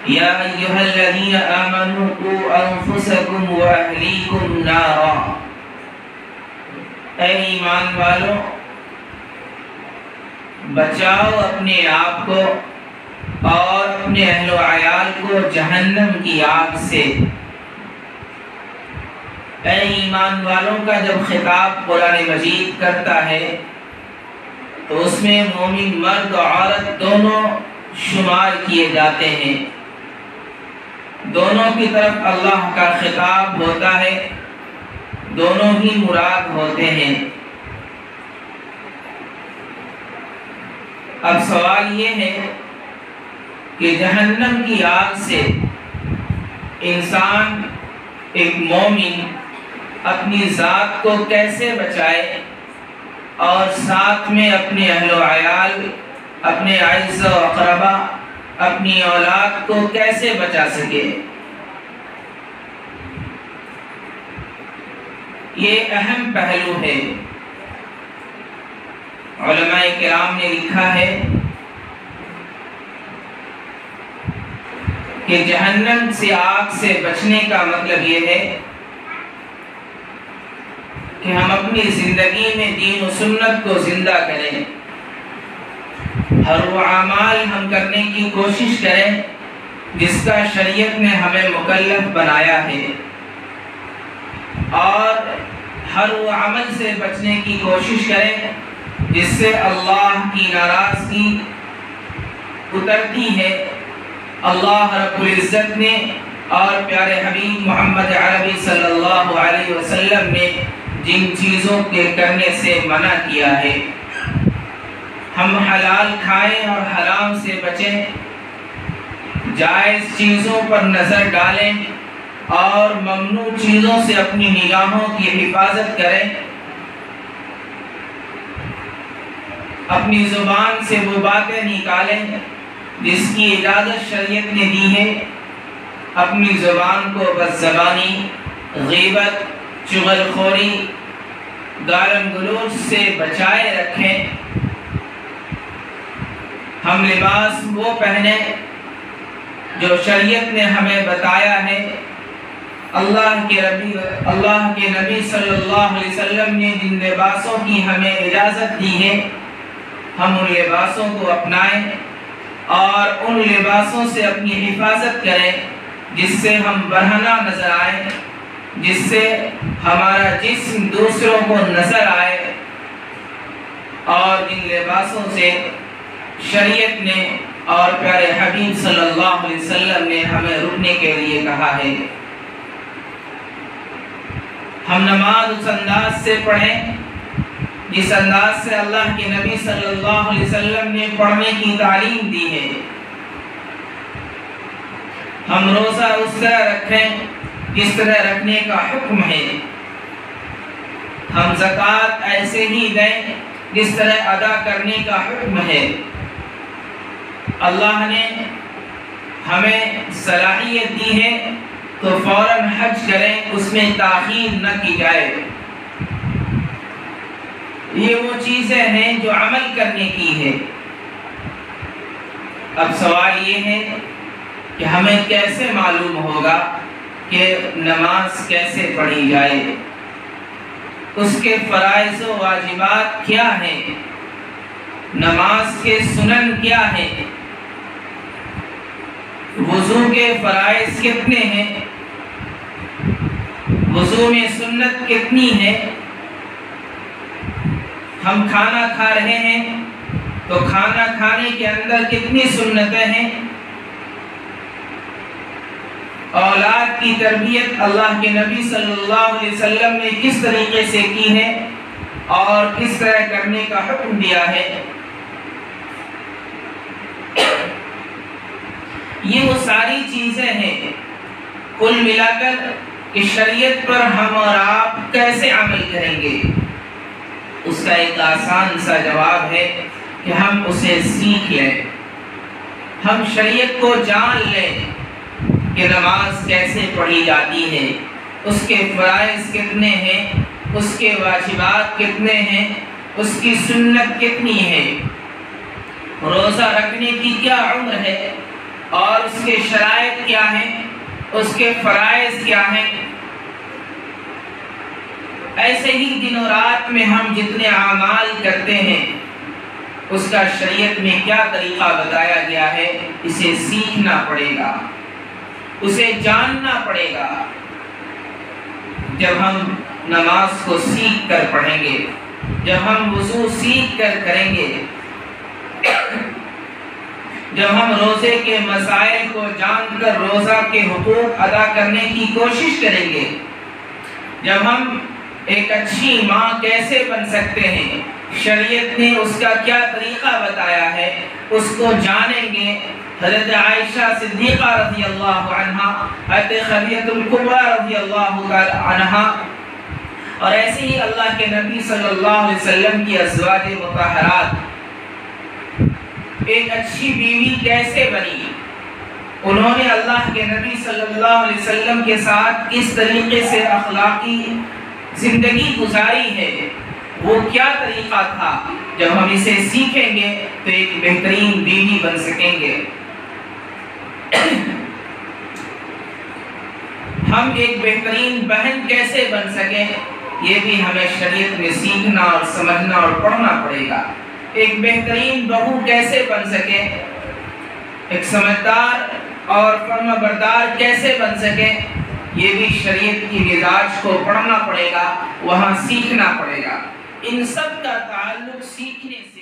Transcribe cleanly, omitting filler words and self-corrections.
یا ایھا الذین آمنوا قوا انفسکم واہلیکم نارا، اے ایمان والو بچاؤ اپنے آپ کو اور اپنے اہل و عیال کو جہنم کی آگ سے۔ اے ایمان والوں کا جب خطاب قرآن مجید کرتا ہے تو اس میں مومن مرد و عورت دونوں شمار کیے جاتے ہیں، دونوں کی طرف اللہ کا خطاب ہوتا ہے، دونوں ہی مراد ہوتے ہیں۔ اب سوال یہ ہے کہ جہنم کی آگ سے انسان، ایک مومن اپنی ذات کو کیسے بچائے اور ساتھ میں اپنے اہل و عیال، اپنے اعز و اقربا، اپنی اولاد کو کیسے بچا سکے؟ یہ اہم پہلو ہے۔ علماء کرام نے لکھا ہے کہ جہنم سے، آگ سے بچنے کا مطلب یہ ہے کہ ہم اپنی زندگی میں دین و سنت کو زندہ کریں، ہر وہ اعمال ہم کرنے کی کوشش کریں جس کا شریعت نے ہمیں مکلف بنایا ہے، اور ہر وہ عمل سے بچنے کی کوشش کریں جس سے اللہ کی ناراضگی اترتی ہے۔ اللہ رب العزت نے اور پیارے حبیب محمد عربی صلی اللہ علیہ وسلم نے جن چیزوں کے کرنے سے منع کیا ہے، ہم حلال کھائیں اور حرام سے بچیں، جائز چیزوں پر نظر ڈالیں اور ممنوع چیزوں سے اپنی نگاہوں کی حفاظت کریں، اپنی زبان سے وہ باتیں نکالیں جس کی اجازت شریعت نے دی ہے، اپنی زبان کو بدزبانی، غیبت، چغل خوری، گالم گلوچ سے بچائے رکھیں، ہم لباس وہ پہنیں جو شریعت نے ہمیں بتایا ہے۔ اللہ کے نبی صلی اللہ علیہ وسلم نے جن لباسوں کی ہمیں اجازت دی ہے، ہم ان لباسوں کو اپنائیں اور ان لباسوں سے اپنی حفاظت کریں جس سے ہم برہنہ نظر آئیں، جس سے ہمارا جسم دوسروں کو نظر آئے، اور جن لباسوں سے شریعت نے اور پیارے حبیب صلی اللہ علیہ وسلم نے ہمیں رکنے کے لیے کہا ہے۔ ہم نماز اس انداز سے پڑھیں جس انداز سے اللہ کے نبی صلی اللہ علیہ وسلم نے پڑھنے کی تعلیم دی ہے۔ ہم روزہ اس طرح رکھیں جس طرح رکھنے کا حکم ہے، ہم زکوٰۃ ایسے ہی دیں جس طرح ادا کرنے کا حکم ہے۔ اللہ نے ہمیں صلاحیت دی ہے تو فوراً حج کریں، اس میں تاخیر نہ کی جائے۔ یہ وہ چیزیں ہیں جو عمل کرنے کی ہے۔ اب سوال یہ ہے کہ ہمیں کیسے معلوم ہوگا کہ نماز کیسے پڑھی جائے، اس کے فرائض و واجبات کیا ہیں، نماز کے سنن کیا ہیں، وضو کے فرائض کتنے ہیں، وضو میں سنت کتنی ہے، ہم کھانا کھا رہے ہیں تو کھانا کھانے کے اندر کتنی سنتیں ہیں، اولاد کی تربیت اللہ کے نبی صلی اللہ علیہ وسلم نے کس طریقے سے کی ہے اور کس طرح کرنے کا حکم دیا ہے۔ یہ وہ ساری چیزیں ہیں کل ملا کر کہ شریعت پر ہم اور آپ کیسے عمل کریں گے۔ اس کا ایک آسان سا جواب ہے کہ ہم اسے سیکھ لیں، ہم شریعت کو جان لیں کہ نماز کیسے پڑھی جاتی ہے، اس کے فرائض کتنے ہیں، اس کے واجبات کتنے ہیں، اس کی سنت کتنی ہے، روزہ رکھنے کی کیا عمر ہے، اور اس کے شرائط کیا ہیں، اس کے فرائض کیا ہیں۔ ایسے ہی دن و رات میں ہم جتنے اعمال کرتے ہیں اس کا شریعت میں کیا طریقہ بتایا گیا ہے، اسے سیکھنا پڑے گا، اسے جاننا پڑے گا۔ جب ہم نماز کو سیکھ کر پڑھیں گے، جب ہم وضو سیکھ کر کریں گے، جب ہم روزے کے مسائل کو جان کر روزہ کے حقوق ادا کرنے کی کوشش کریں گے، جب ہم ایک اچھی ماں کیسے بن سکتے ہیں، شریعت نے اس کا کیا طریقہ بتایا ہے، اس کو جانیں گے۔ حضرت عائشہ صدیقہ رضی اللہ عنہا، حضرت خدیجہ الکبریٰ رضی اللہ عنہا، اور ایسے ہی اللہ کے نبی صلی اللہ علیہ وسلم کی ازواج مطہرات ایک اچھی بیوی کیسے بنی، انہوں نے اللہ کے نبی صلی اللہ علیہ وسلم کے ساتھ کس طریقے سے اخلاقی زندگی گزاری ہے، وہ کیا طریقہ تھا۔ جب ہم اسے سیکھیں گے تو ایک بہترین بیوی بن سکیں گے۔ ہم ایک بہترین بہن کیسے بن سکیں، یہ بھی ہمیں شریعت میں سیکھنا اور سمجھنا اور پڑھنا پڑے گا۔ ایک بہترین بہو کیسے بن سکے، ایک سمجھدار اور فرما بردار کیسے بن سکے، یہ بھی شریعت کی مزاج کو پڑھنا پڑے گا، وہاں سیکھنا پڑے گا۔ ان سب کا تعلق سیکھنے سے